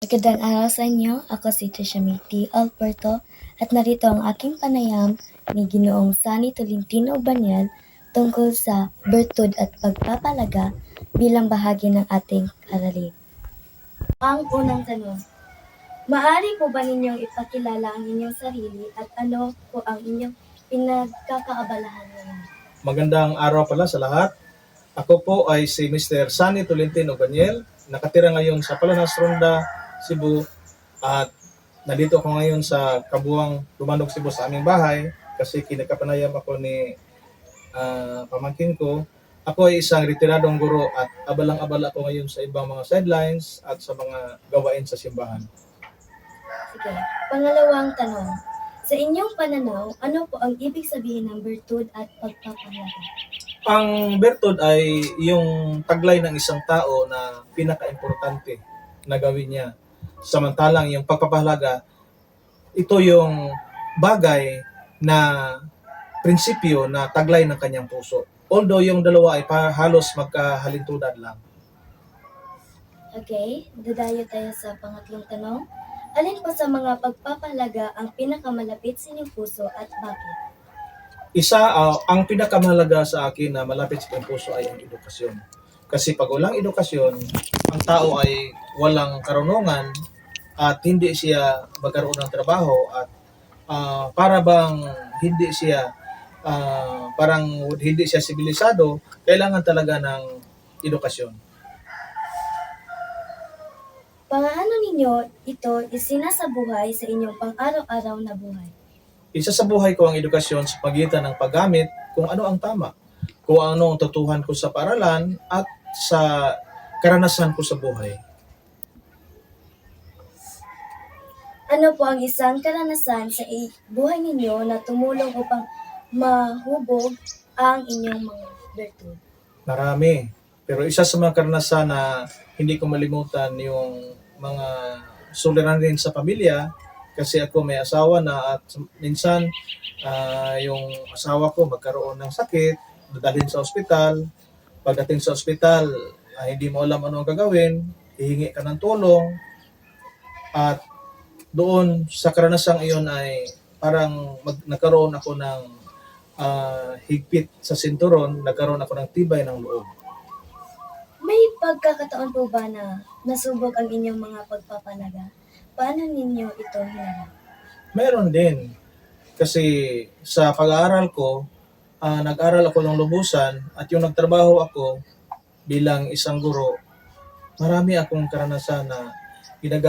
Magandang araw sa inyo. Ako si Tishamiti Alberto at narito ang aking panayam ni Ginoong Sunny Tolentino Banyal tungkol sa bertud at pagpapalaga bilang bahagi ng ating aralin. Ang unang tanong, maaari po ba ninyong ipakilala ang inyong sarili at ano po ang inyong pinagkakaabalahan ngayon? Magandang araw pala sa lahat. Ako po ay si Mr. Sunny Tolentino Banyel. Nakatira ngayon sa Palanas Ronda, Cebu. At nandito ako ngayon sa Kabuang Dumanog, Cebu sa aming bahay kasi kinakapanayam ako ni pamangkin ko. Ako ay isang retiradong guro at abalang-abala ako ngayon sa ibang mga sidelines at sa mga gawain sa simbahan. Sige. Pangalawang tanong, sa inyong pananaw, ano po ang ibig sabihin ng bertud at pagpapahalaga? Ang bertud ay yung taglay ng isang tao na pinaka-importante na gawin niya. Samantalang yung pagpapahalaga, ito yung bagay na prinsipyo na taglay ng kanyang puso. Although yung dalawa ay halos magkahalintulad lang. Okay, dadayo tayo sa pangatlong tanong. Alin po sa mga pagpapahalaga ang pinakamalapit sa inyong puso at bakit? Ang pinakamahalaga sa akin na malapit sa aking puso ay ang edukasyon. Kasi pag walang edukasyon, ang tao ay walang karunungan at hindi siya magkaroon ng trabaho at para bang hindi siya hindi siya sibilisado, kailangan talaga ng edukasyon. Paano ninyo ito isinasabuhay sa inyong pang-araw-araw na buhay? Isa sa buhay ko ang edukasyon sa pagitan ng paggamit kung ano ang tama, kung ano ang tutuhan ko sa paaralan at sa karanasan ko sa buhay. Ano po ang isang karanasan sa buhay ninyo na tumulong upang mahubog ang inyong mga bertud? Marami. Pero isa sa mga karanasan na hindi ko malimutan yung mga suliranin sa pamilya kasi ako may asawa na at minsan yung asawa ko magkaroon ng sakit, dadalhin sa ospital. Pagdating sa ospital, hindi mo alam ano ang gagawin, hihingi ka ng tulong at doon sa karanasang iyon ay parang nagkaroon ako ng higpit sa sinturon, nagkaroon ako ng tibay ng loob. May pagkakataon po ba na nasubok ang inyong mga pagpapalaga? Paano ninyo ito hinarap? Meron din. Kasi sa pag-aaral ko, nag-aral ako ng lubusan at yung nagtrabaho ako bilang isang guro, marami akong karanasan na ginagamit